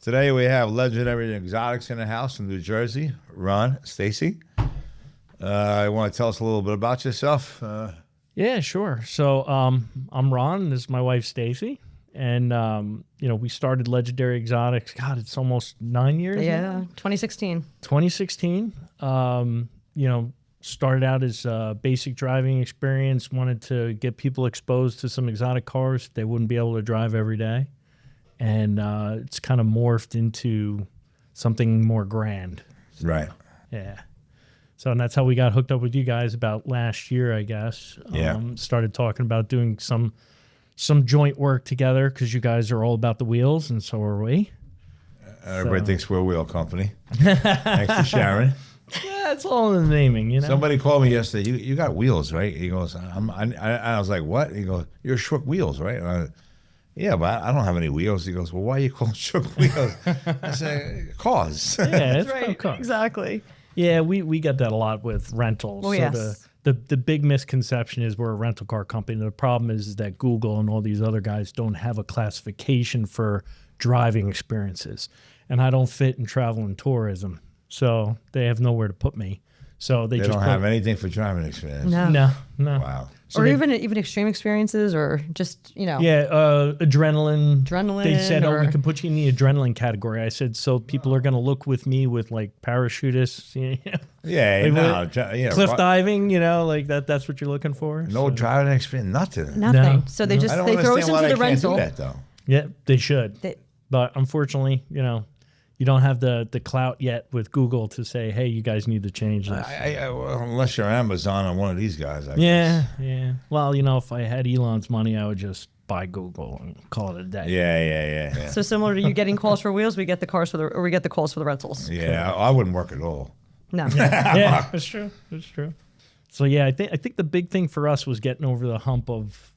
Today we have legendary exotics in the house from New Jersey, Ron, Stacy. You want to tell us a little bit about yourself? Yeah, sure. So I'm Ron. This is my wife, Stacy. And, we started Legendary Exotics. God, it's almost 9 years now? 2016. 2016. Started out as a basic driving experience, wanted to get people exposed to some exotic cars they wouldn't be able to drive every day. And it's kind of morphed into something more grand. Right. Yeah. So and that's how we got hooked up with you guys about last year, I guess. Yeah. Started talking about doing some joint work together because you guys are all about the wheels, and so are we. Everybody thinks we're a wheel company. Thanks to Sharon. Yeah, it's all in the naming, Somebody called me yesterday. You got wheels, right? He goes, I was like, what? He goes, you're Shook Wheels, right? Yeah, but I don't have any wheels. He goes, well, why are you called Shook Wheels? I said, cause. Yeah, it's Right, cars. exactly. Yeah, we get that a lot with rentals. Oh, yes. The big misconception is we're a rental car company. The problem is that Google and all these other guys don't have a classification for driving experiences. And I don't fit in travel and tourism. So they have nowhere to put me. So they just don't have anything for driving experience. No. No. Wow. So Or even extreme experiences or just, Yeah, adrenaline. Adrenaline They said, or- we can put you in the adrenaline category. I said, so people are going to look with me with like parachutists, Yeah, cliff diving, like that's what you're looking for. No driving experience, nothing. nothing. No. So they I just don't they throw us understand why into they the can't do rental. that, though. Yeah, they should. They- But unfortunately, you don't have the clout yet with Google to say, hey, you guys need to change this. Well, unless you're Amazon or one of these guys, I Yeah, guess. yeah. Well, if I had Elon's money, I would just buy Google and call it a day. Yeah. So similar to you getting calls for wheels, we get the calls for the rentals. Yeah, I wouldn't work at all. No. Yeah, that's true. That's true. So yeah, I think the big thing for us was getting over the hump of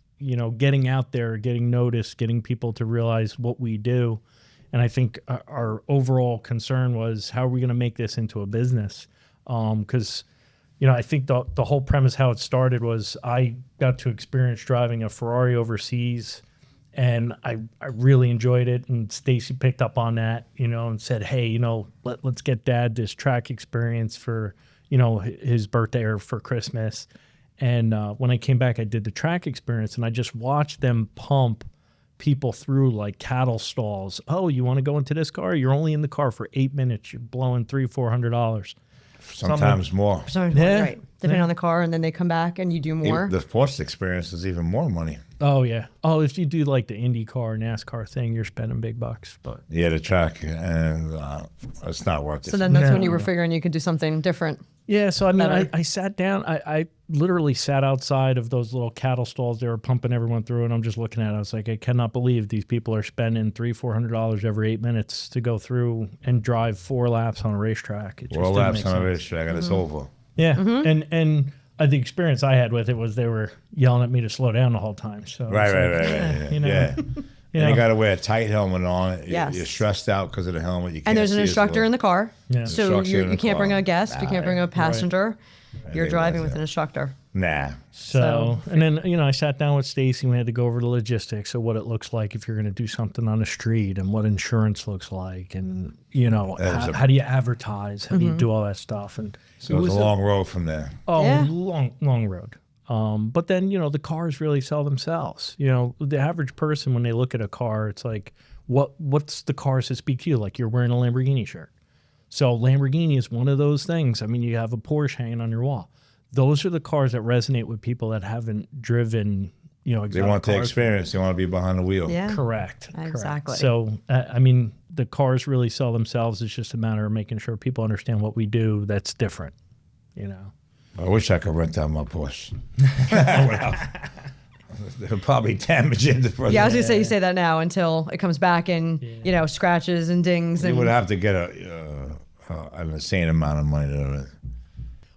getting out there, getting noticed, getting people to realize what we do. And I think our overall concern was, how are we going to make this into a business? Because, I think the whole premise how it started was I got to experience driving a Ferrari overseas, and I really enjoyed it. And Stacy picked up on that, and said, hey, let's get Dad this track experience for, his birthday or for Christmas. And when I came back, I did the track experience, and I just watched them pump people through like cattle stalls. Oh, you want to go into this car? You're only in the car for 8 minutes. You're blowing $300-400. Sometimes more. So, Yeah. right. Depending on the car, and then they come back and you do more. The sports experience is even more money. Oh yeah. Oh, if you do like the IndyCar, NASCAR thing, you're spending big bucks. But Yeah, the track, and it's not worth it. So then that's No, when you were no. figuring you could do something different. yeah, so I mean, Better. I sat down. I literally sat outside of those little cattle stalls. They were pumping everyone through, and I'm just looking at it. I was like, I cannot believe these people are spending $300-400 every 8 minutes to go through and drive 4 laps on a racetrack. It just 4 didn't laps make on a sense. racetrack, and it's over. Yeah, and the experience I had with it was they were yelling at me to slow down the whole time. So it's Right. like, Yeah. You And know. you got to wear a tight helmet on. Yes. You're stressed out because of the helmet. You can't And there's an see as instructor well. in the car. Yeah. So Instructor in you the can't bring car. a guest. You can't bring a passenger. You're they driving realize with an instructor. Nah. So, and then, I sat down with Stacy and we had to go over the logistics of what it looks like if you're going to do something on the street and what insurance looks like. And, how do you advertise? How do you do all that stuff? And So it's a long road from there. Yeah. long road. But then, the cars really sell themselves. The average person, when they look at a car, it's like, what's the cars that speak to you? Like you're wearing a Lamborghini shirt. So Lamborghini is one of those things. I mean, you have a Porsche hanging on your wall. Those are the cars that resonate with people that haven't driven, They exotic want the cars. experience. They want to be behind the wheel. Yeah. Correct. Exactly. So, I mean, the cars really sell themselves. It's just a matter of making sure people understand what we do that's different, I wish I could rent out my Porsche. They'll probably damage it. Yeah, I was gonna say you say that now until it comes back and scratches and dings You and would have to get an insane amount of money to it.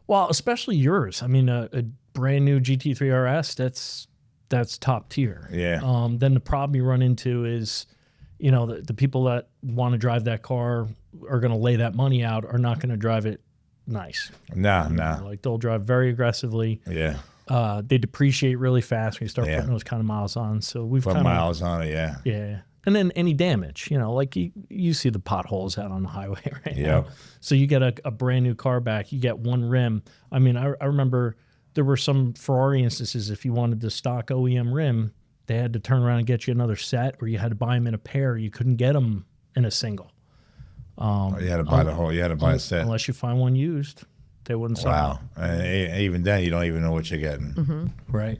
Well, especially yours. I mean, a brand new GT3 RS, that's top tier. Yeah. Then the problem you run into is, the people that want to drive that car are going to lay that money out are not going to drive it nice. Nah. Like they'll drive very aggressively. Yeah. They depreciate really fast when you start Yeah. putting those kind of miles on. So we've Put kind of miles on it, yeah. yeah. And then any damage, like you see the potholes out on the highway right Yeah. now. So you get a brand new car back, you get one rim. I mean, I remember there were some Ferrari instances, if you wanted the stock OEM rim, they had to turn around and get you another set, or you had to buy them in a pair. You couldn't get them in a single. You had to buy the whole. You had to buy a set. Unless you find one used, they wouldn't sell. Wow. And even then, you don't even know what you're getting. Them. Right.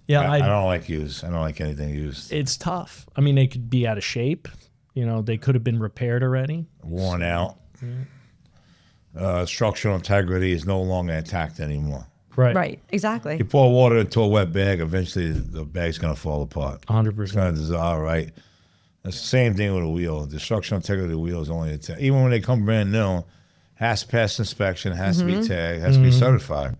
Yeah, I don't like used. I don't like anything used. It's tough. I mean, they could be out of shape. They could have been repaired already. Worn out. Structural integrity is no longer intact anymore. Right. Exactly. You pour water into a wet bag, eventually the bag's going to fall apart. 100%. It's going to dissolve, right? It's the same thing with a wheel. The structural integrity of the wheel is only even when they come brand new, has to pass inspection, has to be tagged, has to be certified.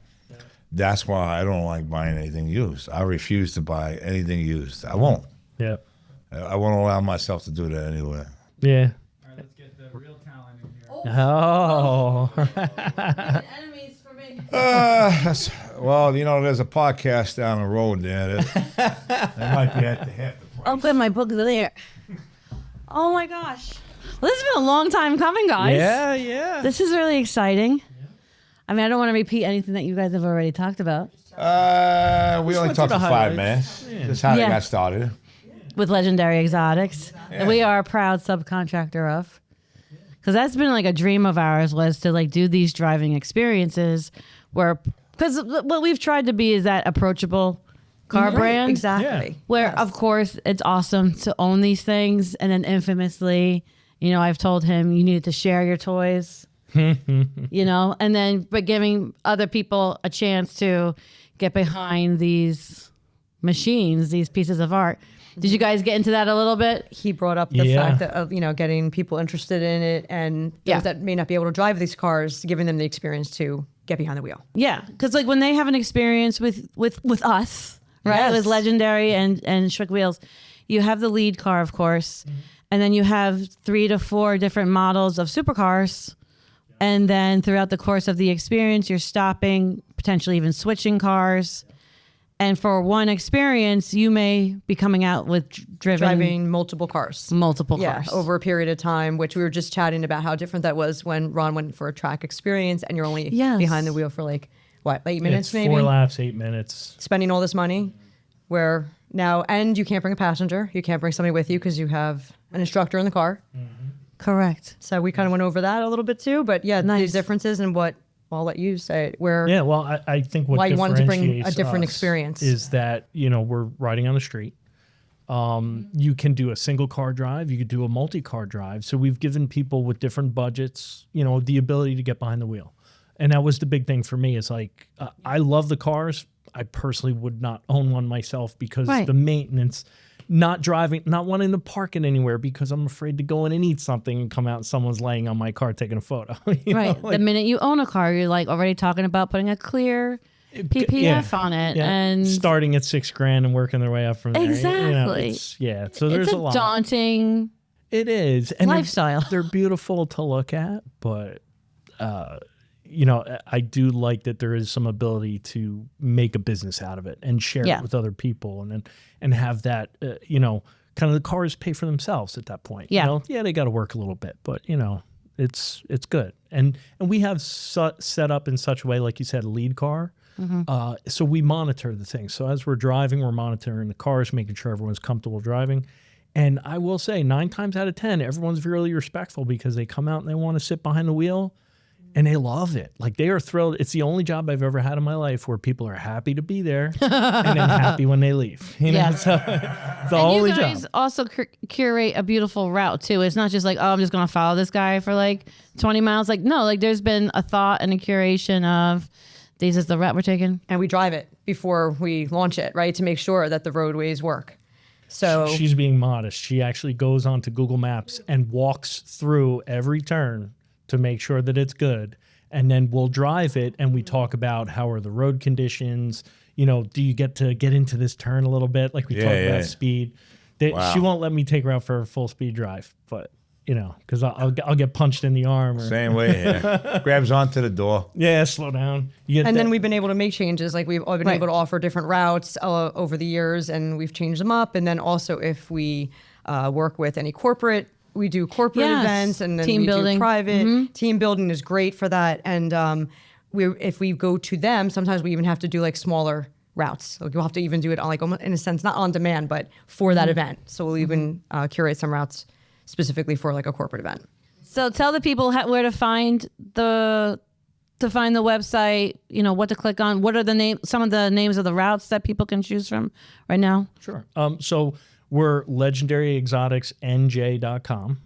That's why I don't like buying anything used. I refuse to buy anything used. I won't. Yeah. I won't allow myself to do that anyway. Yeah. All right, let's get the real talent in here. Oh. Enemies for me. Well, there's a podcast down the road there. That might be at the hip. I'm glad my book is there. Oh my gosh. Well, this has been a long time coming, guys. Yeah. This is really exciting. I mean, I don't want to repeat anything that you guys have already talked about We only went talked through for the 5 highlights. minutes. Yeah. That's how Yeah. they got started. with Legendary Exotics. And we are a proud subcontractor of. Because that's been like a dream of ours, was to like do these driving experiences where, because what we've tried to be is that approachable car brand. Exactly. Where, Yes. of course, it's awesome to own these things. And then infamously, I've told him you needed to share your toys, and then, but giving other people a chance to get behind these machines, these pieces of art. Did you guys get into that a little bit? He brought up the Yeah. fact that of getting people interested in it, and those that may not be able to drive these cars, giving them the experience to get behind the wheel. Yeah, because like when they have an experience with us, right, Yes. with Legendary and Schwick Wheels, you have the lead car, of course, and then you have 3 to 4 different models of supercars, and then throughout the course of the experience, you're stopping, potentially even switching cars. And for one experience, you may be coming out with Driving multiple cars. multiple Yeah, cars. over a period of time, which we were just chatting about how different that was when Ron went for a track experience and you're only Yes. behind the wheel for 8 minutes It's maybe? 4 laps, 8 minutes. Spending all this money where now, and you can't bring a passenger, you can't bring somebody with you because you have an instructor in the car. Correct. So we kind of went over that a little bit too, but yeah, Nice. these differences and what, I'll let you say it, where Yeah, well, I think what Why you wanted to bring a differentiates different us experience. is that, we're riding on the street. You can do a single car drive, you could do a multi-car drive. So we've given people with different budgets, the ability to get behind the wheel. And that was the big thing for me, is like, I love the cars. I personally would not own one myself because Right. the maintenance, not driving, not wanting to park it anywhere because I'm afraid to go in and eat something and come out and someone's laying on my car taking a photo. Right. The minute you own a car, you're like already talking about putting a clear PPF on it. Yeah. And starting at $6,000 and working their way up from there. Exactly. So there's it's a lot. daunting. It is. And lifestyle. They're beautiful to look at, but I do like that there is some ability to make a business out of it and share Yeah. it with other people, and have that kind of the cars pay for themselves at that point. Yeah. They got to work a little bit, but it's good. And we have set up in such a way, like you said, a lead car. So we monitor the thing. So as we're driving, we're monitoring the cars, making sure everyone's comfortable driving. And I will say 9 times out of 10, everyone's really respectful because they come out and they want to sit behind the wheel and they love it. Like, they are thrilled. It's the only job I've ever had in my life where people are happy to be there and then happy when they leave. Yes. So it's the And only you guys job. also curate a beautiful route too. It's not just like, oh, I'm just going to follow this guy for like 20 miles. Like, no, like there's been a thought and a curation of this is the route we're taking. and we drive it before we launch it, right? To make sure that the roadways work. So She's being modest. She actually goes onto Google Maps and walks through every turn to make sure that it's good. And then we'll drive it and we talk about how are the road conditions. Do you get to get into this turn a little bit? Like we talk about speed. Wow. She won't let me take her out for a full speed drive, but because I'll get punched in the arm. Or, Same way here. Grabs onto the door. yeah, slow down. You get and that- then we've been able to make changes. Like, we've all been Right. able to offer different routes over the years, and we've changed them up. And then also, if we work with any corporate. We do corporate Yes. events, and then Team we building. do private. Team building is great for that. And if we go to them, sometimes we even have to do like smaller routes. Like we'll have to even do it on like almost, in a sense, not on demand, but for that event. So we'll even curate some routes specifically for like a corporate event. So tell the people where to find the website, what to click on. What are some of the names of the routes that people can choose from right now? Sure. So we're legendaryexoticsnj.com.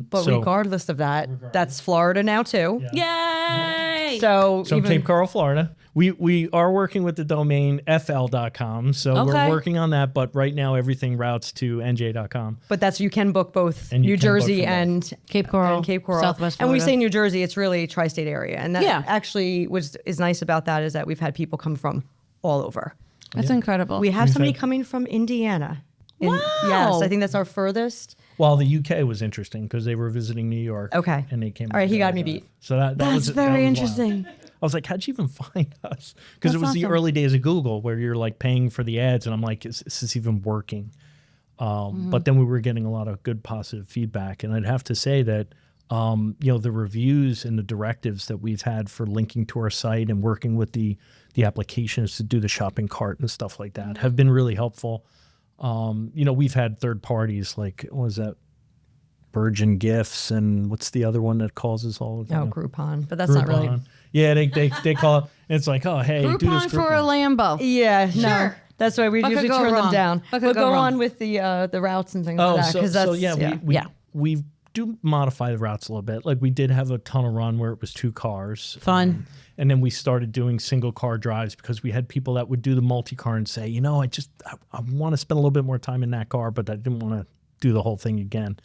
But regardless of that, that's Florida now too. Yay! So Cape Coral, Florida. We are working with the domain fl.com. So Okay. we're working on that. But right now, everything routes to nj.com. But that's, you can book both And you New can book Jersey from and Cape Coral, Southwest And we Florida. say New Jersey, it's really tri-state area. And that Yeah. actually is nice about that is that we've had people come from all over. That's incredible. We have somebody had- coming from Indiana. Wow. Yes, I think that's our furthest. Well, the UK was interesting because they were visiting New York. Okay. And they came. All right, he got together. me beat. So that That's was very that was wild. interesting. I was like, how'd you even find us? Because it That's was the awesome. early days of Google where you're like paying for the ads, and I'm like, is this even working? But then we were getting a lot of good positive feedback, and I'd have to say that the reviews and the directives that we've had for linking to our site and working with the applications to do the shopping cart and stuff like that have been really helpful. We've had third parties like, what was that? Virgin Gifts, and what's the other one that causes all of that? Oh, Groupon. But that's not really. Groupon. Yeah, they call it. It's like, oh, hey, do this Groupon for a Groupon. Lambo. Yeah, no. Sure. That's why we What could usually go turn wrong? them down. What could We'll go go wrong? on with the routes and things Oh, like that. so 'Cause that's, we do modify the routes a little bit. Like we did have a tunnel run where it was 2 cars. Fun. And then we started doing single car drives because we had people that would do the multi-car and say, I want to spend a little bit more time in that car, but I didn't want to do the whole thing again.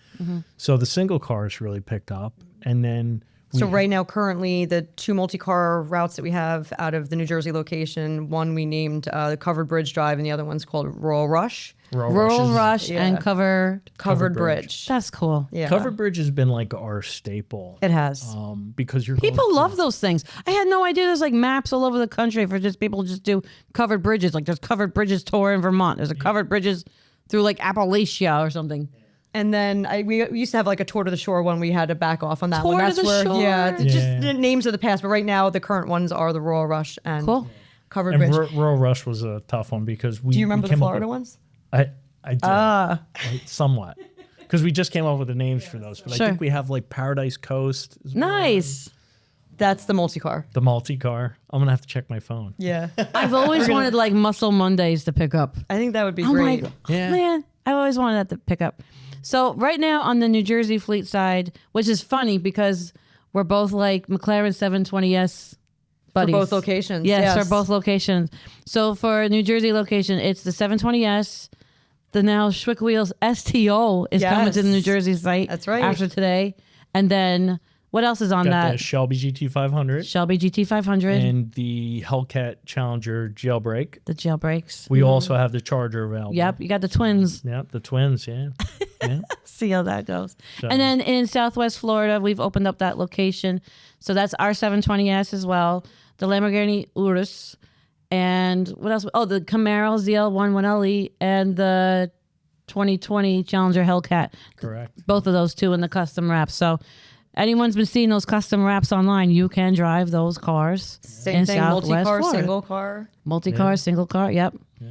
So the single cars really picked up. And then So right now, currently, the 2 multi-car routes that we have out of the New Jersey location, one we named the Covered Bridge Drive, and the other one's called Rural Rush. Rural Rush Yeah. and Covered Bridge. Bridge. That's cool. Yeah. Covered Bridge has been like our staple. It has. Because you're People going love those things. I had no idea there's like maps all over the country for just people just do covered bridges. Like there's covered bridges tour in Vermont. There's a covered bridges through like Appalachia or something. And then we used to have like a tour to the shore one. We had to back off on that one. Tour to That's the where, shore? yeah, it's just Yeah. the names of the past. But right now, the current ones are the Rural Rush and Cool. Covered And Bridge. Rural Rush was a tough one because we. Do you remember we the came up Florida with- ones? I do. Right, somewhat. Because we just came up with the names for those. But Sure. I think we have like Paradise Coast. is one, Nice. That's the multi-car. The multi-car. I'm going to have to check my phone. Yeah. I've always wanted like Muscle Mondays to pick up. I think that would be I'm great. like, Yeah. man, I've always wanted that to pick up. So right now on the New Jersey fleet side, which is funny because we're both like McLaren 720S buddies. both locations, Yes, yes. for both locations. So for New Jersey location, it's the 720S. The now Schwick Wheels STO is coming to the New Yes. Jersey site. That's right. After today. And then what else is on Got that? the Shelby GT500 Shelby GT500, and the Hellcat Challenger jailbreak. the jailbreaks. We also have the Charger available. Yep, you got the twins. Yep, the twins, yeah. Yeah. See how that goes. So- And then in Southwest Florida, we've opened up that location. So that's our 720S as well. The Lamborghini Urus. And what else? Oh, the Camaro ZL11LE and the 2020 Challenger Hellcat. Correct. Both of those two in the custom wraps. So anyone's been seeing those custom wraps online, you can drive those cars. Same in thing, Southwest multi-car, Florida. single car. Multi-car, Yeah. single car. Yep. Yep.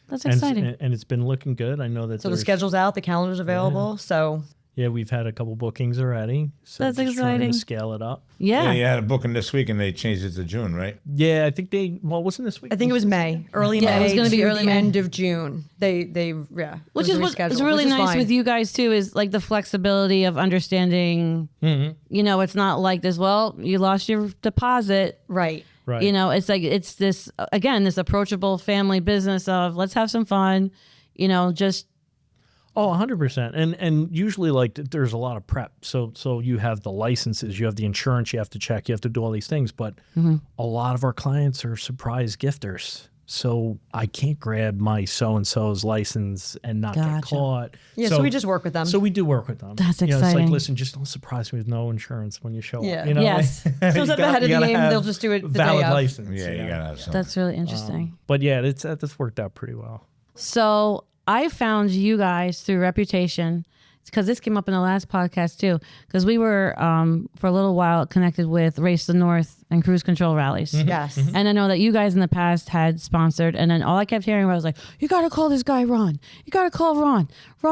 That's And, exciting. and it's been looking good. I know that So the there's- schedule's out, the calendar's available. So Yeah, we've had a couple bookings already. So That's just trying exciting. to scale it up. yeah. Yeah, you had a booking this week and they changed it to June, right? Yeah, I think wasn't this week? I think it was May, early Yeah, it May. was gonna be to early the May. end of June. They yeah. Which it is was what is rescheduled, really which nice fine. with you guys too is like the flexibility of understanding. It's not like this. Well, you lost your deposit. Right. Right. It's like it's this again this approachable family business of let's have some fun. Just Oh, 100%. And usually like there's a lot of prep. So you have the licenses, you have the insurance you have to check, you have to do all these things, but a lot of our clients are surprise gifters. So I can't grab my so-and-so's license and not get Gotcha. caught. Yeah, so we just work with them. So we do work with them. That's It's exciting. like, listen, just don't surprise me with no insurance when you show Yeah. up. Yes. So step ahead of the game, they'll just do it the day valid of. license. Yeah, you gotta have some. that's really interesting. But yeah, that's worked out pretty well. So I found you guys through reputation, because this came up in the last podcast too, because we were for a little while connected with Race the North and Cruise Control rallies. Yes. And I know that you guys in the past had sponsored, and then all I kept hearing was like, you got to call this guy Ron. You got to call Ron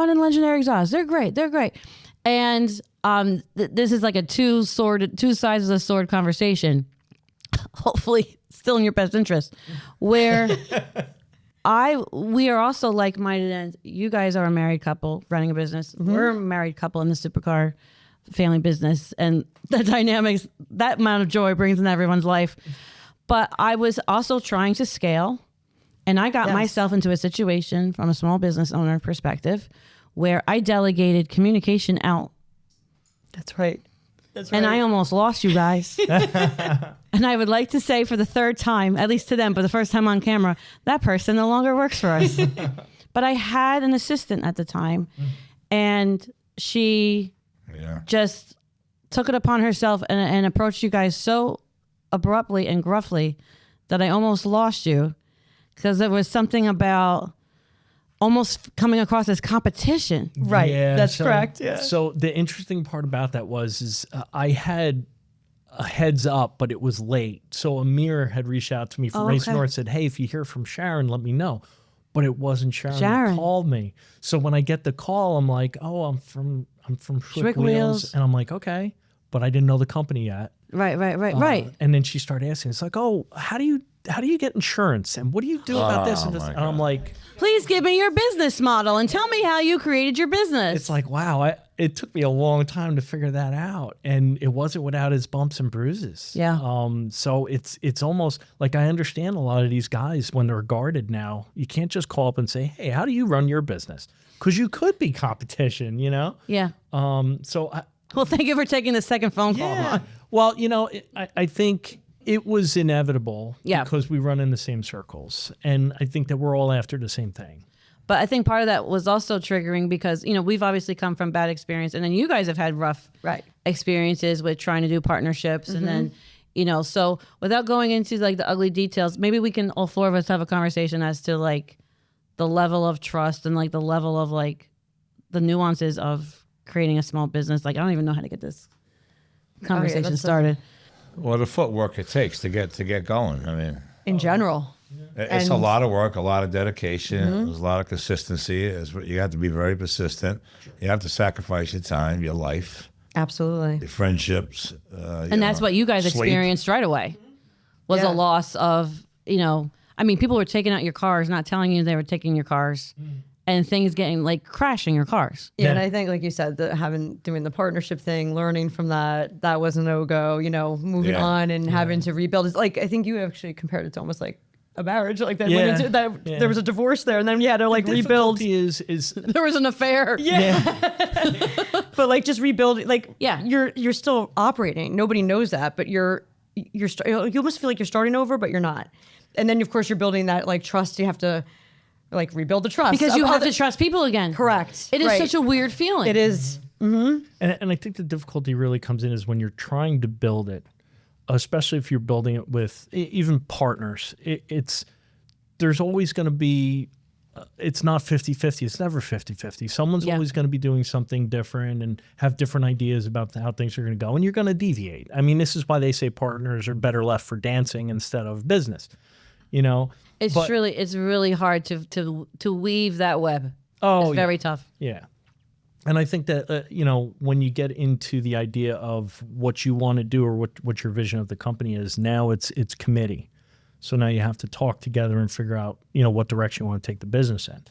and Legendary Exhaust. They're great. And this is like a two sides of the sword conversation, hopefully still in your best interest, where we are also like-minded, and you guys are a married couple running a business. We're a married couple in the supercar family business, and the dynamics, that amount of joy brings in everyone's life. But I was also trying to scale, and I got myself into a situation from a small business owner perspective where I delegated communication out. That's right. And I almost lost you guys. And I would like to say for the third time, at least to them, but the first time on camera, that person no longer works for us. But I had an assistant at the time, and she just took it upon herself and approached you guys so abruptly and gruffly that I almost lost you, because there was something about almost coming across as competition. Right. Yeah, That's correct. Yeah. So the interesting part about that was I had a heads up, but it was late. So Amir had reached out to me from Race North, said, hey, if you hear from Sharon, let me know. But it wasn't Sharon that called me. So when I get the call, I'm like, oh, I'm from Schwick Wheels. And I'm like, okay. But I didn't know the company yet. Right. And then she started asking, it's like, oh, how do you get insurance? And what do you do about this and this? And I'm like, please give me your business model and tell me how you created your business. it's like, wow, it took me a long time to figure that out. And it wasn't without its bumps and bruises. Yeah. So it's almost like, I understand a lot of these guys when they're guarded now. You can't just call up and say, hey, how do you run your business? Because you could be competition, you know? Yeah. Well, thank you for taking the second phone call. yeah. Well, I think it was inevitable because we run in the same circles. And I think that we're all after the same thing. But I think part of that was also triggering because, we've obviously come from bad experience, and then you guys have had rough experiences with trying to do partnerships. And then, so without going into like the ugly details, maybe we can, all four of us, have a conversation as to like the level of trust and like the level of like the nuances of creating a small business. Like, I don't even know how to get this conversation started. Well, the footwork it takes to get going. I mean, In general. it's a lot of work, a lot of dedication. There's a lot of consistency. You have to be very persistent. You have to sacrifice your time, your life, Absolutely. your friendships. And that's what you guys sleep. experienced right away, was a loss of, people were taking out your cars, not telling you they were taking your cars, and things getting like crashing your cars. Yeah, and I think, like you said, doing the partnership thing, learning from that was a no-go, moving on and having to rebuild. It's like, I think you actually compared it to almost like a marriage, like that. There was a divorce there, and then you had to like rebuild. Is There was an affair. But like just rebuilding, like you're still operating. Nobody knows that, but you almost feel like you're starting over, but you're not. And then of course you're building that like trust. You have to like rebuild the trust Because you have to trust people again. Correct. It is such a weird feeling. It is. And I think the difficulty really comes in is when you're trying to build it, especially if you're building it with even partners. There's always going to be, it's not 50-50. It's never 50-50. Someone's always going to be doing something different and have different ideas about how things are going to go. And you're going to deviate. I mean, this is why they say partners are better left for dancing instead of business. It's really hard to weave that web. Oh, it's very tough. Yeah. And I think that, when you get into the idea of what you want to do or what your vision of the company is, now it's committee. So now you have to talk together and figure out, what direction you want to take the business in.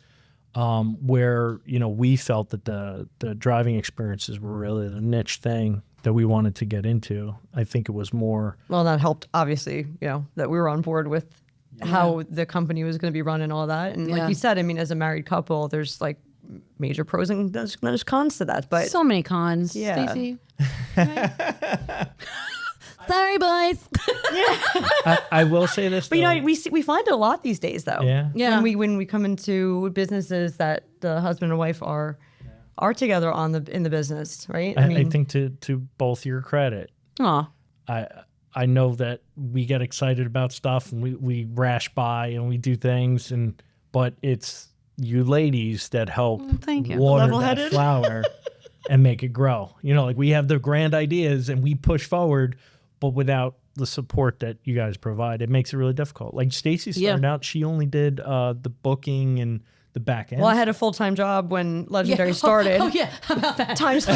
Where, we felt that the driving experiences were really the niche thing that we wanted to get into. I think it was more. Well, that helped, obviously, that we were on board with how the company was going to be run and all that. And like you said, I mean, as a married couple, there's like major pros and there's cons to that. But so many cons. Yeah. Stacy. Sorry, boys. I will say this, but though. we find it a lot these days, though. Yeah. When we come into businesses that the husband and wife are together in the business, right? I think to both your credit, Aw. I know that we get excited about stuff and we rash by and we do things, but it's you ladies that help thank you. water that Level-headed. flower and make it grow. You know, like we have the grand ideas and we push forward, but without the support that you guys provide, it makes it really difficult. Like Stacy started out, she only did the booking and the back end. Well, I had a full-time job when Legendary started. Oh, yeah. How about that? Times 3.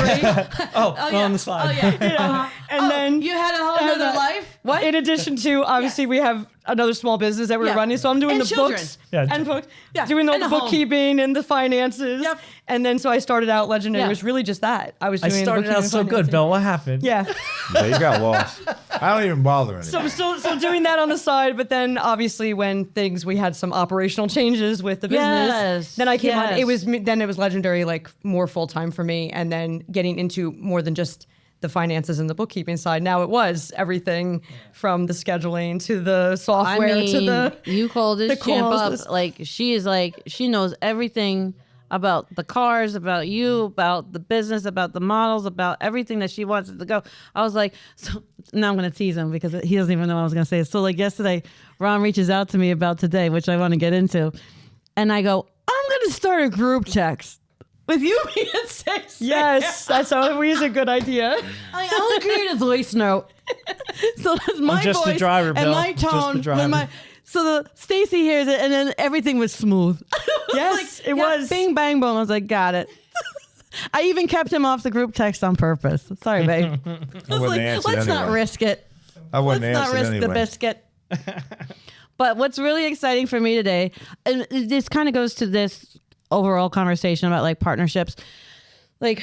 on the side. Oh, yeah. And then You had a whole other life? What? in addition to, obviously, we have another small business that we're Yeah. running. So I'm doing And the children. books Yeah. and books, Yeah. doing all And the a home. bookkeeping and the finances. Yep. And then so I started out Legendary. Yeah. It was really just that. I was I doing started bookkeeping out and so good, financing. Bill. What happened? Yeah. Yeah, you got lost. I don't even bother anymore. So I'm still doing that on the side, but then obviously when we had some operational changes with the business, Yes, then I came on. yes. Then it was Legendary, like more full time for me, and then getting into more than just the finances and the bookkeeping side. Now it was everything from the scheduling to the software to the. you call this the champ calls. up. Like, she knows everything about the cars, about you, about the business, about the models, about everything that she wants it to go. I was like, so now I'm going to tease him because he doesn't even know what I was going to say. So like yesterday, Ron reaches out to me about today, which I want to get into. And I go, I'm going to start a group text with you, me, and Stacy. Yes, that's always a good idea. I want to create a voice note. So that's my just the voice driver, and Bill. my Just the tone. driver. So the Stacy hears it, and then everything was smooth. Yes, it Yeah, was. Bing, bang, boom. I was like, got it. I even kept him off the group text on purpose. Sorry, babe. I was wouldn't like, answer let's not anyway. risk it. I wouldn't Let's not answer risk anyway. the biscuit. But what's really exciting for me today, and this kind of goes to this overall conversation about like partnerships. Like,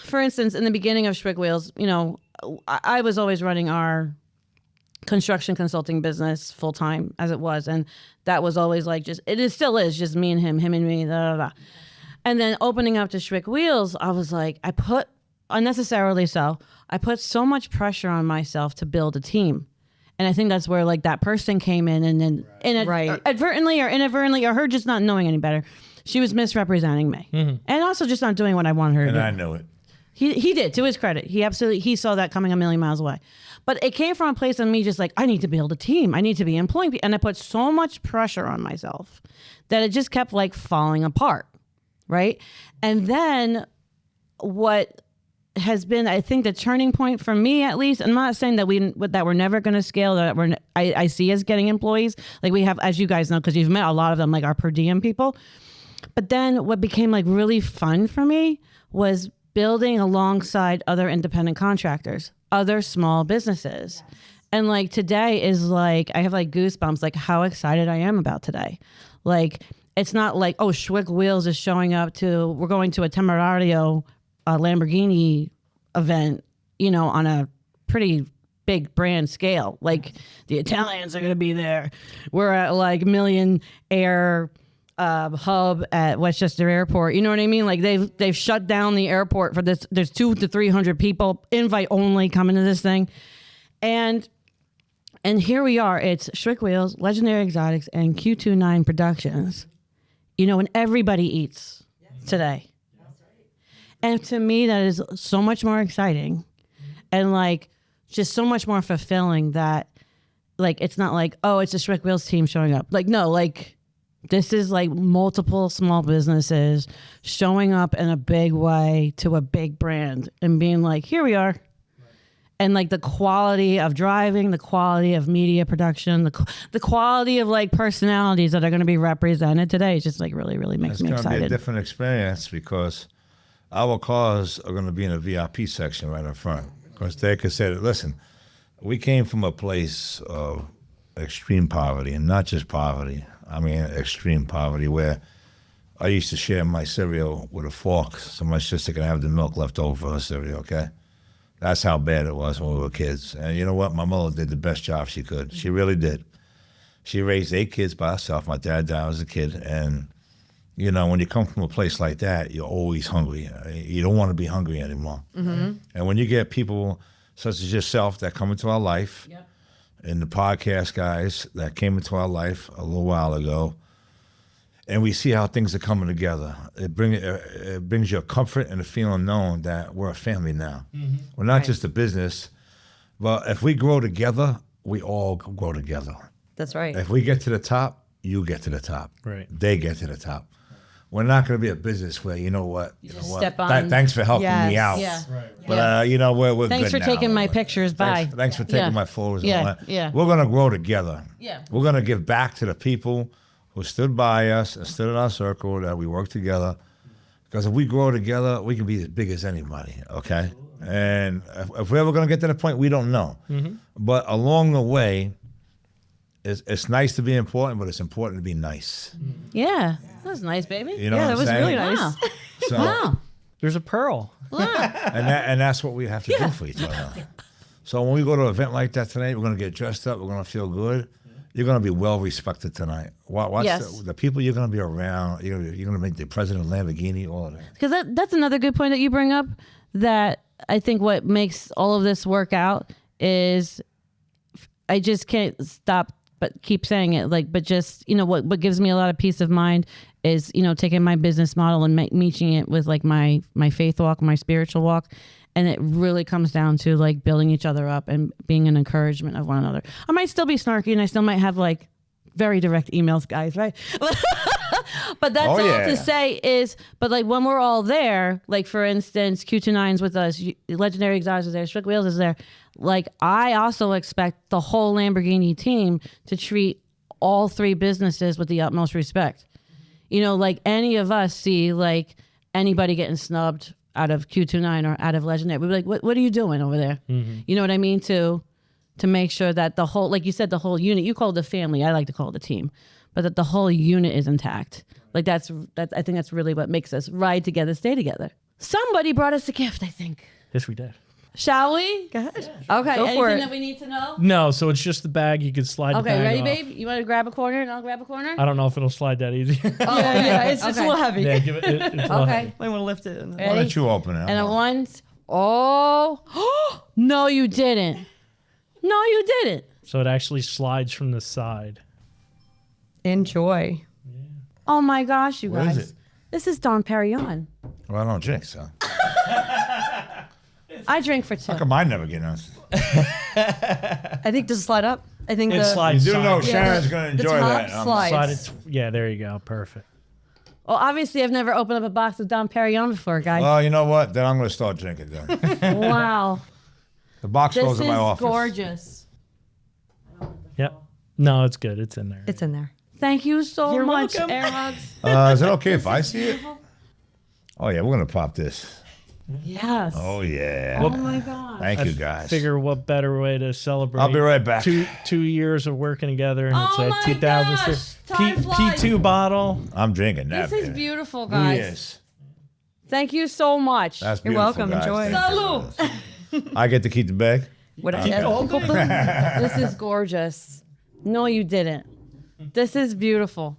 for instance, in the beginning of Schwick Wheels, you know, I was always running our construction consulting business full time as it was, and that was always like still is just me and him and me, da, da, da. And then opening up to Schwick Wheels, I was like, I put so much pressure on myself to build a team. And I think that's where like that person came in and then Right. advertently or inadvertently, or her just not knowing any better, she was misrepresenting me. And also just not doing what I wanted her to And do. I knew it. He did, to his credit. He saw that coming a million miles away. But it came from a place of me just like, I need to build a team. I need to be employing people. And I put so much pressure on myself that it just kept like falling apart. Right. And then what has been, I think, the turning point for me, at least, I'm not saying that we're never going to scale, that I see us getting employees. Like we have, as you guys know, because you've met a lot of them, like our per diem people. But then what became like really fun for me was building alongside other independent contractors, other small businesses. And like today is like, I have like goosebumps, like how excited I am about today. Like, it's not like, oh, Schwick Wheels is showing up we're going to a Temerario Lamborghini event, you know, on a pretty big brand scale. Like the Italians are going to be there. We're at like Million Air hub at Westchester Airport. You know what I mean? Like they've shut down the airport for this. There's 200 to 300 people, invite only, coming to this thing. And here we are. It's Schwick Wheels, Legendary Exotics, and Q29 Productions. You know, and everybody eats today. And to me, that is so much more exciting and like just so much more fulfilling that like, it's not like, oh, it's a Schwick Wheels team showing up. Like, no, like this is like multiple small businesses showing up in a big way to a big brand and being like, here we are. And like the quality of driving, the quality of media production, the quality of like personalities that are going to be represented today is just like really, really makes It's me going to be a excited. different experience because our cars are going to be in a VIP section right up front. Because they could say, listen, we came from a place of extreme poverty, and not just poverty. I mean, extreme poverty, where I used to share my cereal with a fork so my sister could have the milk left over for her cereal, okay? That's how bad it was when we were kids. And you know what? My mother did the best job she could. She really did. She raised 8 kids by herself. My dad died as a kid. And, you know, when you come from a place like that, you're always hungry. You don't want to be hungry anymore. Mm-hmm. And when you get people such as yourself that come into our life, and the podcast guys that came into our life a little while ago, and we see how things are coming together, it brings you a comfort and a feeling knowing that we're a family now. Mm-hmm. We're not just a business, but if we grow together, we all grow together. That's right. If we get to the top, you get to the top. Right. They get to the top. we're not going to be a business where, you know what, just step on. Thanks for helping me Yes. out. Yeah. But, you know, we're Thanks good for now. taking my pictures. Bye. Thanks for taking Yeah. my photos. Yeah, And all that. yeah. We're going to grow together. Yeah. We're going to give back to the people who stood by us and stood in our circle, that we work together. Because if we grow together, we can be as big as anybody, okay? And if we're ever going to get to the point, we don't know. But along the way, it's nice to be important, but it's important to be nice. Yeah. That was nice, baby. You know Yeah, what that I'm was saying? really nice. Wow. So, Wow. There's a pearl. and that's what we have to do for each other. So when we go to an event like that tonight, we're going to get dressed up. We're going to feel good. You're going to be well respected tonight. Watch Yes. the people you're going to be around. You're going to make the president of Lamborghini, all of that. Because that's another good point that you bring up, that I think what makes all of this work out is I just can't stop but keep saying it. But just, what gives me a lot of peace of mind is, taking my business model and meeting it with like my faith walk, my spiritual walk. And it really comes down to like building each other up and being an encouragement of one another. I might still be snarky and I still might have like very direct emails, guys, right? But that's all to say is, but like when we're all there, like for instance, Q29's with us, Legendary Exotics is there, Strict Wheels is there. Like I also expect the whole Lamborghini team to treat all three businesses with the utmost respect. Like any of us see like anybody getting snubbed out of Q29 or out of Legendary, we'd be like, what are you doing over there? You know what I mean? To make sure that the whole, like you said, the whole unit, you call it the family, I like to call it the team, but that the whole unit is intact. Like that's I think that's really what makes us ride together, stay together. Somebody brought us a gift, I think. Yes, we did. Shall we? Go ahead. Okay. Go for Anything it. that we need to know? No, so it's just the bag. You could slide the Okay, bag ready, off. babe? You want to grab a corner and I'll grab a corner? I don't know if it'll slide that easy. Yeah, it's a Okay. little heavy. Yeah, give it. It's a little Okay. heavy. I want to lift it. And Why Ready? don't you open it? And at once, oh, no, you didn't. No, you didn't. So it actually slides from the side. Enjoy. Oh my gosh, you What guys. is it? This is Dom Perignon. Well, I don't drink, so. I drink for two. How come I never get on? I think does it slide up? I think It the slides. You do know sideways. Sharon's going to the enjoy top that. slides. Slide it. Yeah, there you go. Perfect. Well, obviously, I've never opened up a box of Dom Perignon before, guys. Well, you know what? Then I'm going to start drinking then. Wow. The box This goes is in my office. gorgeous. Yep. No, it's good. It's in there. It's in there. Thank you so You're much, welcome. Air Hugs. Is it okay if I see it? Oh, yeah, we're going to pop this. Yes. Oh, yeah. Oh my God. Thank you, guys. Figure what better way to celebrate. I'll be right back. Two years of working together, and it's Oh a my 2006 gosh, time flies. P2 bottle. I'm drinking that. This is baby. beautiful, guys. Yes. Thank you so much. That's You're beautiful, welcome. guys. Enjoy. Thank you. Salud. I get to keep the bag? This is gorgeous. No, you didn't. This is beautiful.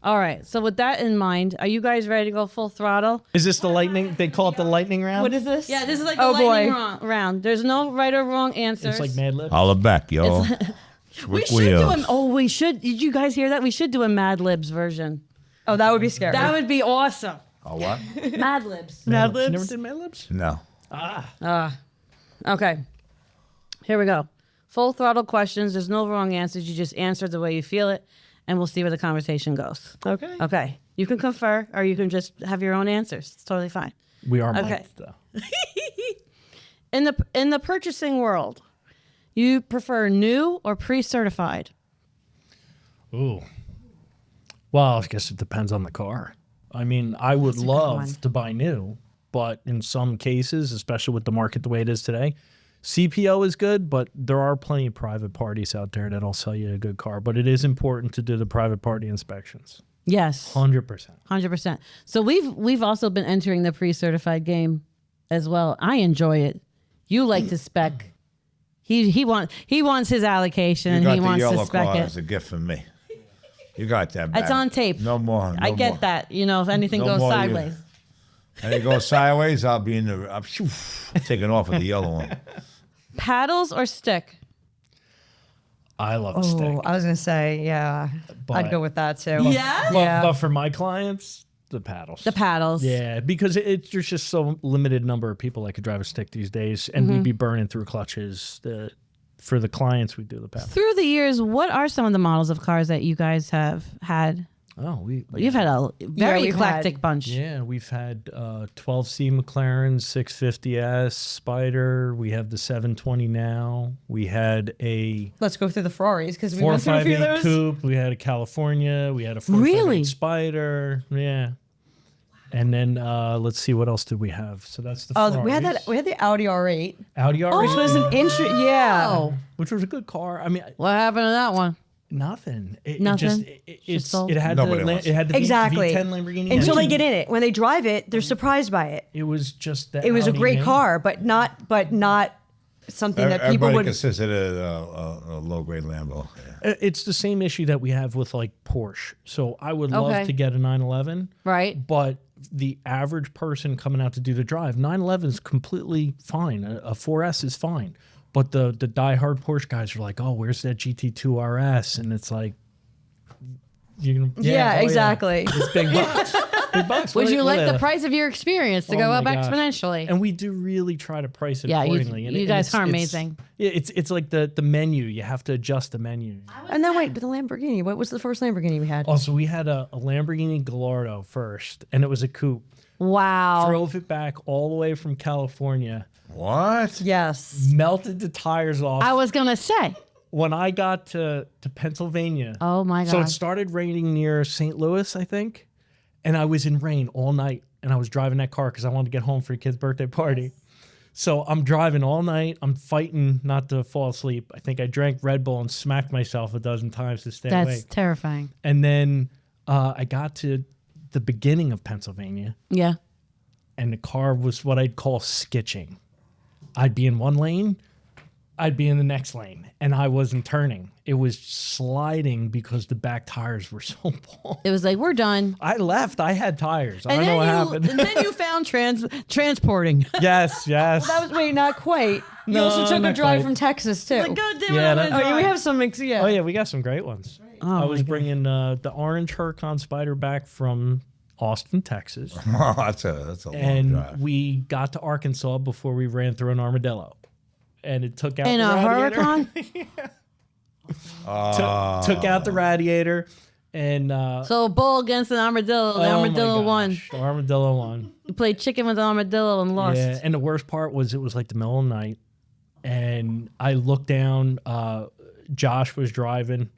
All right. So with that in mind, are you guys ready to go full throttle? Is this the lightning? They call it the lightning round. What is this? Yeah, this is like Oh, the lightning boy. round. There's no right or wrong answers. It's like Mad Libs. Holla back, yo. we should do a, oh, we should. Did you guys hear that? We should do a Mad Libs version. Oh, that would be scary. That would be awesome. Oh, what? Mad Libs. Mad You never Libs. did Mad Libs? No. Okay. Here we go. Full throttle questions. There's no wrong answers. You just answer the way you feel it, and we'll see where the conversation goes. Okay. Okay. You can confer, or you can just have your own answers. It's totally fine. We are Okay. mic'd, though. In the purchasing world, you prefer new or pre-certified? Ooh. Well, I guess it depends on the car. I mean, I would That's a good one. love to buy new, but in some cases, especially with the market the way it is today, CPO is good, but there are plenty of private parties out there that'll sell you a good car. But it is important to do the private party inspections. Yes, 100%. 100%. So we've also been entering the pre-certified game as well. I enjoy it. You like to spec. He wants his allocation You and got he the wants to yellow spec car it. as a gift from me. You got that, It's baby. on tape. No more. I get more. that. You know, if anything No goes more, sideways. And it goes sideways, I'll be in the. I'm taking off with the yellow one. Paddles or stick? I love a Oh, stick. I was gonna say, yeah, But- I'd go with that too. Yeah? But for my clients, the paddles. The paddles. Yeah, because there's just so limited number of people that could drive a stick these days, and we'd be burning through clutches. For the clients, we do the paddle. Through the years, what are some of the models of cars that you guys have had? Oh, You've had a very we've eclectic had- bunch. Yeah, we've had 12C McLaren, 650S Spider. We have the 720 now. We had a Let's go through the Ferraris because we went through a few of 458 those. Coupe. We had a California. We had a 458 Really? Spider. Yeah. And then let's see, what else did we have? So that's the Oh, we had Ferraris. that. We had the Audi R8, Audi R8, which was an yeah. Oh, which was a good car. I mean, what happened to that one? nothing. Nothing? It had Nobody the wants it had the Exactly. V10 Lamborghini Until they engine. get in it, when they drive it, they're surprised by it. It was just that It was a Audi great name. car, but not something that people Everybody would. considers it a low grade Lambo. Yeah. It's the same issue that we have with like Porsche. So I would love Okay. to get a 911, Right. but the average person coming out to do the drive, 911 is completely fine. A 4S is fine. But the diehard Porsche guys are like, oh, where's that GT2 RS? And it's like, you're gonna, Yeah, oh, exactly. It's big bucks. Big bucks. Would What- you like what- the price of your experience to Oh go my up gosh. exponentially? And we do really try to price it Yeah, accordingly. you guys are amazing. It's like the menu. You have to adjust the menu. And then wait, but the Lamborghini. What was the first Lamborghini we had? Also, we had a Lamborghini Gallardo first, and it was a coupe. Wow. Drove it back all the way from California, What? Yes. melted the tires off. I was gonna say. When I got to Pennsylvania, Oh my god. so it started raining near St. Louis, I think, and I was in rain all night, and I was driving that car because I wanted to get home for a kid's birthday party. So I'm driving all night. I'm fighting not to fall asleep. I think I drank Red Bull and smacked myself a dozen times to stay That's awake. terrifying. And then I got to the beginning of Pennsylvania, Yeah. and the car was what I'd call skitching. I'd be in one lane, I'd be in the next lane, and I wasn't turning. It was sliding because the back tires were so bald. It was like, we're done. I left. I had tires. I And don't know what happened. and then you found transporting. Yes. That was wait, not quite. You No, also took a not drive quite. from Texas too. God damn Yeah, I that- wanna Oh, yeah, we drive. have some. Yeah. Oh yeah, we got some great ones. I was bringing the orange Huracan Spider back from Austin, Texas, Wow, that's a long and drive. we got to Arkansas before we ran through an armadillo, and it took out In the a radiator. Huracan? Took out the radiator, and So a bull against an armadillo. The oh my armadillo won. gosh, the armadillo won. You played chicken with an armadillo and lost. Yeah, and the worst part was it was like the middle of the night, and I looked down. Josh was driving.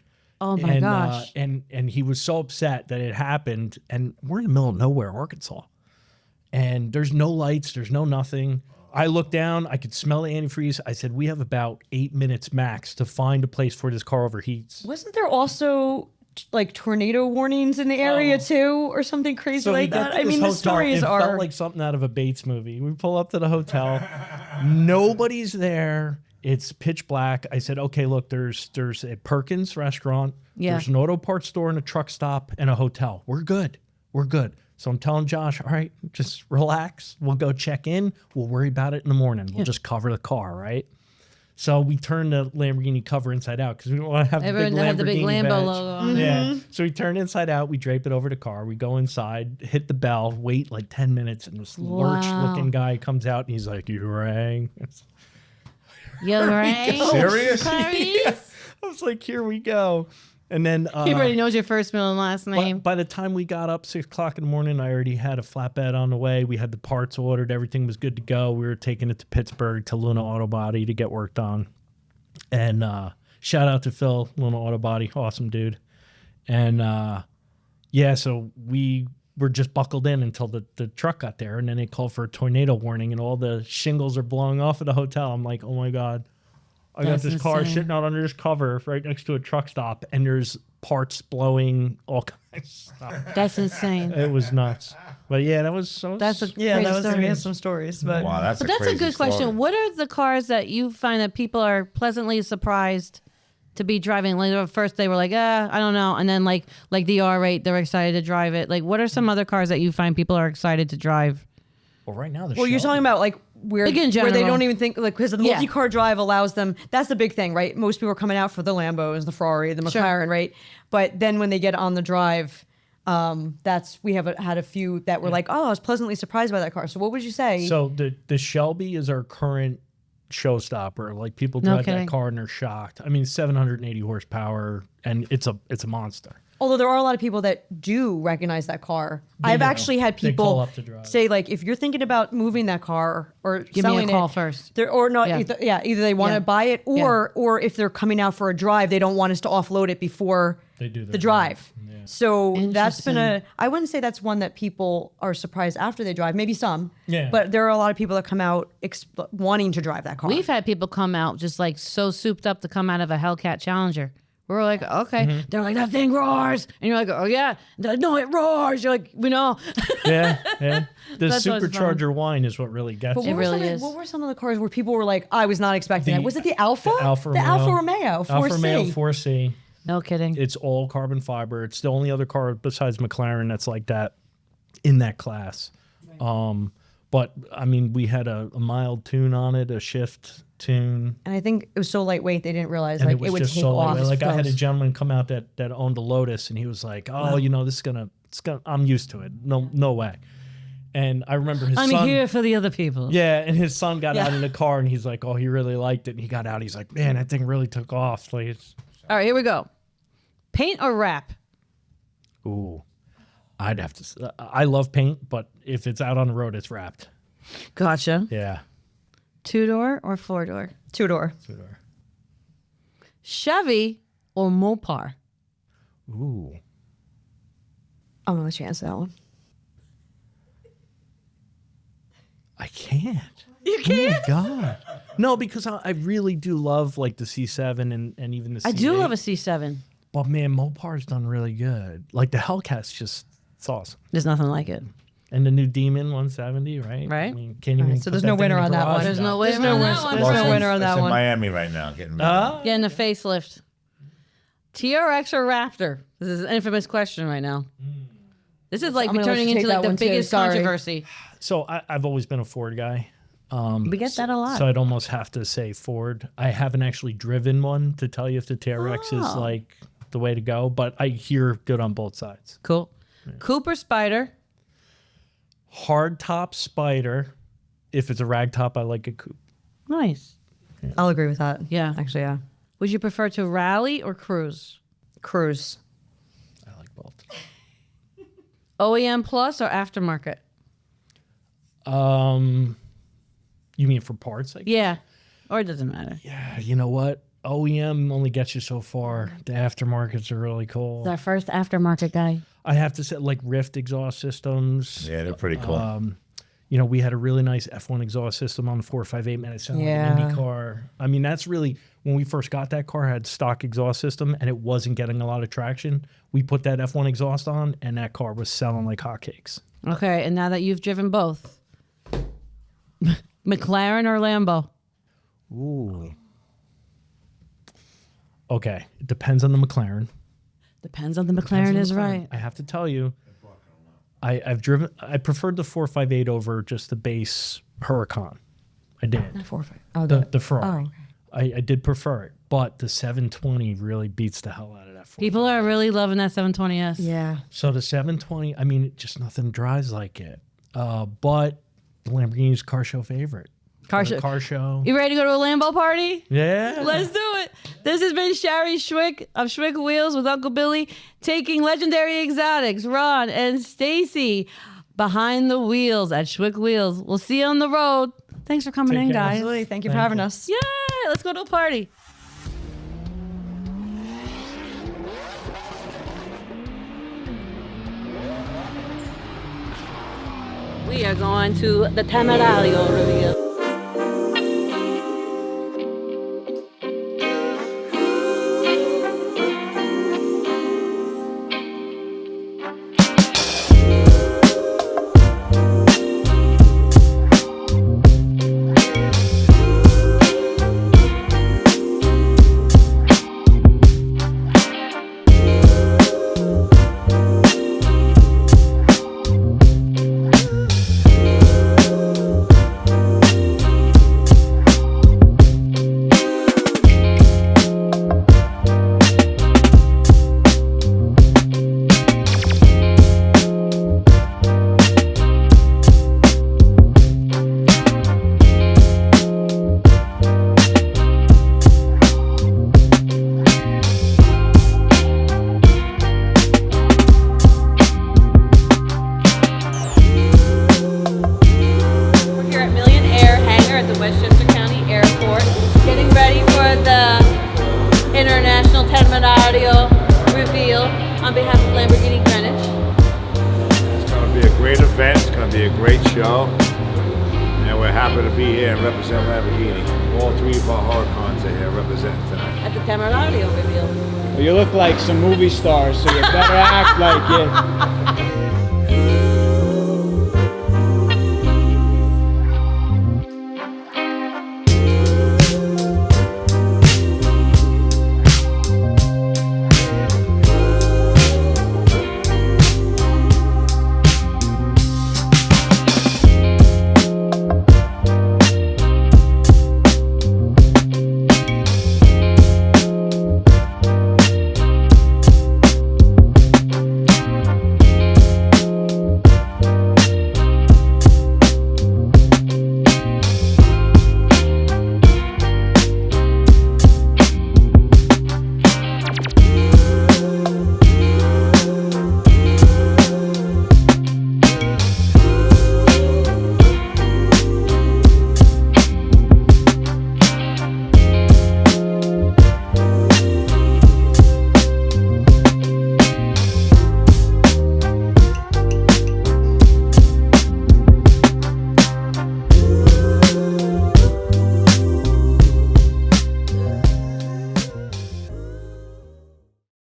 Oh my and, gosh. And he was so upset that it happened, and we're in the middle of nowhere, Arkansas, and there's no lights, there's no nothing. I looked down, I could smell the antifreeze. I said, we have about 8 minutes max to find a place where this car overheats. Wasn't there also like tornado warnings in the area too, or something crazy we like got that? to I this mean, the hotel, stories it are. felt like something out of a Bates movie. We pull up to the hotel, nobody's there. It's pitch black. I said, okay, look, there's a Perkins restaurant, Yeah. there's an auto parts store and a truck stop and a hotel. We're good. So I'm telling Josh, all right, just relax. We'll go check in. We'll worry about it in the morning. We'll just cover the car, right? So we turned the Lamborghini cover inside out because we don't want to have Everyone the big had the big Lamborghini Lambo badge. logo on it. Yeah. So we turn inside out. We drape it over the car. We go inside, hit the bell, wait like 10 minutes, and this lurch-looking guy comes out and he's like, "You rang." You rang? Serious? I was like, "Here we go." And then He already knows your first, middle, and last by, name. by the time we got up 6 o'clock in the morning, I already had a flatbed on the way. We had the parts ordered. Everything was good to go. We were taking it to Pittsburgh to Luna Auto Body to get worked on. And shout out to Phil, Luna Auto Body. Awesome dude. And yeah, so we were just buckled in until the truck got there. And then they called for a tornado warning and all the shingles are blowing off of the hotel. I'm like, oh my God. I got That's this car insane. sitting out under this cover right next to a truck stop, and there's parts blowing, all kinds of stuff. That's insane. It was nuts. But yeah, that was so. That's a Yeah, crazy that was. story. We have some stories, but Wow, that's But a that's a crazy good question. story. What are the cars that you find that people are pleasantly surprised to be driving? Like at first they were like, I don't know, and then like the R8, they're excited to drive it. Like, what are some other cars that you find people are excited to drive? Well, right now, the well, you're Shelby- talking about like where Like in they general. don't even think like because the Yeah. multi-car drive allows them. That's the big thing, right? Most people are coming out for the Lambos, the Ferrari, the Sure. McLaren, right? But then when they get on the drive, we have had a few that were like, oh, I was pleasantly surprised by that car. So what would you say? So the Shelby is our current showstopper. Like people No drive kidding. that car and they're shocked. I mean, 780 horsepower, and it's a monster. Although there are a lot of people that do recognize that car. I've do. actually had They call people up to drive. say, like, if you're thinking about moving that car or Give me a selling call it, first. Or not, Yeah. either they want to Yeah. buy it or if they're coming out for a drive, they don't want us to offload it before They do the their drive. Yeah. So that's been Interesting. I wouldn't say that's one that people are surprised after they drive. Maybe some. Yeah. But there are a lot of people that come out wanting to drive that car. We've had people come out just like so souped up to come out of a Hellcat Challenger. We're like, okay. Mm-hmm. They're like, that thing roars. And you're like, oh, yeah. They're like, no, it roars. You're like, we know. Yeah, yeah. The That's what's supercharger whine is what really gets But you. what, really were is. what were some of the cars where people were like, I was not expecting The- it? Was it the Alfa? The Alfa Romeo. Alfa Romeo 4C. Alfa Romeo 4C. No kidding. It's all carbon fiber. It's the only other car besides McLaren that's like that in that class. But I mean, we had a mild tune on it, a shift tune. And I think it was so lightweight they didn't realize And like it was would just take so off. lightweight. Like I had a goes. gentleman come out that owned a Lotus, and he was like, "Oh, you know, this is gonna, I'm used to it. No way." And I remember his I'm son. here for the other people. Yeah, and his son got Yeah. out of the car, and he's like, "Oh, he really liked it." And he got out. He's like, "Man, that thing really took off." Like, All right, here we go. Paint or wrap? ooh, I'd have to. I love paint, but if it's out on the road, it's wrapped. Gotcha. Yeah. 2-door or 4-door? Two-door. Chevy or Mopar? Ooh. I'm gonna let you answer that one. I can't. You can't? Oh my God. No, because I really do love like the C7 and even the C8. I do love a C7. But man, Mopar's done really good. Like the Hellcat's just, it's awesome. There's nothing like it. And the new Demon 170, right? Right. I mean, can't even. so put there's that no thing winner in the on that garage one. There's now. no winner There's no on win- that one. there's no It's winner on it's that in one. Miami right now. Getting Getting a facelift. TRX or Raptor? This is an infamous question right now. This is like I'm gonna let turning you take into that like the one too, biggest sorry. controversy. So I've always been a Ford guy. We get that a lot. So I'd almost have to say Ford. I haven't actually driven one to tell you if the TRX is Oh. like the way to go, but I hear good on both sides. Cool. Cooper Spider. Hard top Spider. If it's a rag top, I like a coupe. Nice. I'll agree with that. Yeah. Actually, yeah. Would you prefer to rally or cruise? Cruise. I like both. OEM plus or aftermarket? You mean for parts? Like, Yeah. Or it doesn't matter. yeah, you know what? OEM only gets you so far. The aftermarkets are really cool. It's our first aftermarket guy. I have to say, like Rift exhaust systems. Yeah, they're pretty cool. You know, we had a really nice F1 exhaust system on the 458, man. It sounded like an Yeah. Indy car. I mean, that's really, when we first got that car, it had stock exhaust system, and it wasn't getting a lot of traction. We put that F1 exhaust on, and that car was selling like hotcakes. Okay. And now that you've driven both, McLaren or Lambo? Ooh. Okay, it depends on the McLaren. Depends on the McLaren is right. I have to tell you, I preferred the 458 over just the base Huracan. I did. Oh, The Ferrari. I did prefer it, but the 720 really beats the hell out of that. 458. People are really loving that 720S. yeah. So the 720, I mean, just nothing drives like it. But the Lamborghini's car show favorite. Car The show. Car show. You ready to go to a Lambo party? Yeah. Let's do it. This has been Shari Schwick of Schwick Wheels with Uncle Billy, taking legendary exotics, Ron and Stacy, behind the wheels at Schwick Wheels. We'll see you on the road. Thanks for coming Take in, care. guys. Absolutely. Thank you for Thank having you. us. Yay! Let's go to a party. We are going to the Temerario reveal. the International Temerario reveal on behalf of Lamborghini Greenwich. It's going to be a great event. It's going to be a great show. And we're happy to be here and represent Lamborghini. All three of our horror cons are here representing tonight. At the Temerario reveal. Well, you look like some movie stars, so you better act like it.